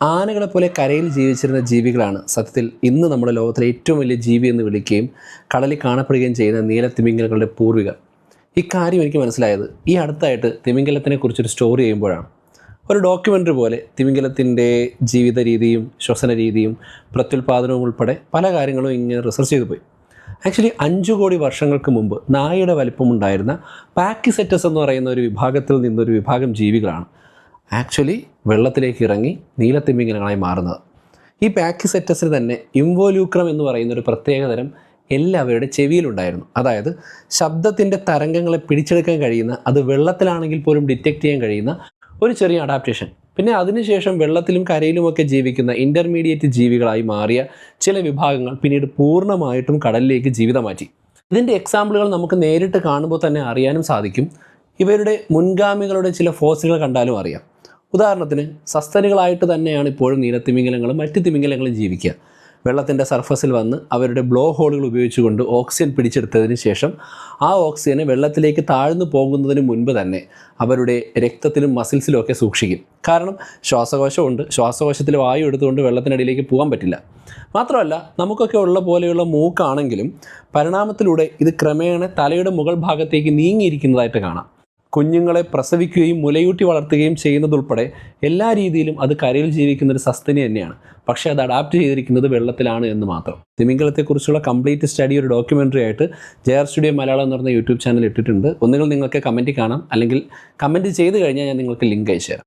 ആനകളെ പോലെ കരയിൽ ജീവിച്ചിരുന്ന ജീവികളാണ് സത്യത്തിൽ ഇന്ന് നമ്മുടെ ലോകത്തിലെ ഏറ്റവും വലിയ ജീവി എന്ന് വിളിക്കുകയും കടലിൽ കാണപ്പെടുകയും ചെയ്യുന്ന നീലത്തിമിംഗലങ്ങളുടെ പൂർവികർ. ഇക്കാര്യം എനിക്ക് മനസ്സിലായത് ഈ അടുത്തായിട്ട് തിമിംഗലത്തിനെ കുറിച്ചൊരു സ്റ്റോറി ചെയ്യുമ്പോഴാണ്. ഒരു ഡോക്യുമെൻ്ററി പോലെ തിമിംഗലത്തിൻ്റെ ജീവിത രീതിയും ശ്വസന രീതിയും പ്രത്യുൽപാദനവും ഉൾപ്പെടെ പല കാര്യങ്ങളും ഇങ്ങനെ റിസർച്ച് ചെയ്തു പോയി. ആക്ച്വലി 5 കോടി വർഷങ്ങൾക്ക് മുമ്പ് നായയുടെ വലിപ്പമുണ്ടായിരുന്ന പാക്കിസെറ്റസ് എന്ന് പറയുന്ന ഒരു വിഭാഗത്തിൽ നിന്നൊരു വിഭാഗം ജീവികളാണ് ആക്ച്വലി വെള്ളത്തിലേക്ക് ഇറങ്ങി നീലത്തിമിംഗലങ്ങളായി മാറുന്നത്. ഈ പാക്കിസെറ്റസിന് തന്നെ ഇംവോലൂക്രം എന്ന് പറയുന്ന ഒരു പ്രത്യേകതരം എല്ലാവരുടെ ചെവിയിലുണ്ടായിരുന്നു. അതായത് ശബ്ദത്തിൻ്റെ തരംഗങ്ങളെ പിടിച്ചെടുക്കാൻ കഴിയുന്ന, അത് വെള്ളത്തിലാണെങ്കിൽ പോലും ഡിറ്റക്റ്റ് ചെയ്യാൻ കഴിയുന്ന ഒരു ചെറിയ അഡാപ്റ്റേഷൻ. പിന്നെ അതിനുശേഷം വെള്ളത്തിലും കരയിലുമൊക്കെ ജീവിക്കുന്ന ഇൻ്റർമീഡിയറ്റ് ജീവികളായി മാറിയ ചില വിഭാഗങ്ങൾ പിന്നീട് പൂർണ്ണമായിട്ടും കടലിലേക്ക് ജീവിതം മാറ്റി. ഇതിൻ്റെ എക്സാമ്പിളുകൾ നമുക്ക് നേരിട്ട് കാണുമ്പോൾ തന്നെ അറിയാനും സാധിക്കും. ഇവരുടെ മുൻഗാമികളുടെ ചില ഫോസിലുകൾ കണ്ടാലും അറിയാം. ഉദാഹരണത്തിന് സസ്തനികളായിട്ട് തന്നെയാണ് ഇപ്പോഴും നീലത്തിമിംഗലങ്ങളും മറ്റ് തിമിംഗലങ്ങളും ജീവിക്കുക. വെള്ളത്തിൻ്റെ സർഫസിൽ വന്ന് അവരുടെ ബ്ലോ ഹോളുകൾ ഉപയോഗിച്ചുകൊണ്ട് ഓക്സിജൻ പിടിച്ചെടുത്തതിന് ശേഷം ആ ഓക്സിജനെ വെള്ളത്തിലേക്ക് താഴ്ന്നു പോകുന്നതിന് മുൻപ് തന്നെ അവരുടെ രക്തത്തിലും മസിൽസിലും ഒക്കെ സൂക്ഷിക്കും. കാരണം ശ്വാസകോശമുണ്ട്, ശ്വാസകോശത്തിൽ വായു എടുത്തുകൊണ്ട് വെള്ളത്തിനടിയിലേക്ക് പോകാൻ പറ്റില്ല. മാത്രമല്ല, നമുക്കൊക്കെ ഉള്ള പോലെയുള്ള മൂക്കാണെങ്കിലും പരിണാമത്തിലൂടെ ഇത് ക്രമേണ തലയുടെ മുകൾ ഭാഗത്തേക്ക് നീങ്ങിയിരിക്കുന്നതായിട്ട് കാണാം. കുഞ്ഞുങ്ങളെ പ്രസവിക്കുകയും മുലയൂട്ടി വളർത്തുകയും ചെയ്യുന്നതുൾപ്പെടെ എല്ലാ രീതിയിലും അത് കരയിൽ ജീവിക്കുന്ന ഒരു സസ്തനി തന്നെയാണ്. പക്ഷേ അത് അഡാപ്റ്റ് ചെയ്തിരിക്കുന്നത് വെള്ളത്തിലാണ് എന്ന് മാത്രം. തിമിംഗലത്തെക്കുറിച്ചുള്ള കംപ്ലീറ്റ് സ്റ്റഡി ഒരു ഡോക്യുമെൻ്ററി ആയിട്ട് JR സ്റ്റുഡിയോ മലയാളം എന്ന് പറഞ്ഞ യൂട്യൂബ് ചാനൽ ഇട്ടിട്ടുണ്ട്. ഒന്നുകിൽ നിങ്ങൾക്ക് കമൻറ്റ് കാണാം, അല്ലെങ്കിൽ കമൻറ്റ് ചെയ്ത് കഴിഞ്ഞാൽ ഞാൻ നിങ്ങൾക്ക് ലിങ്ക് അയച്ചു തരാം.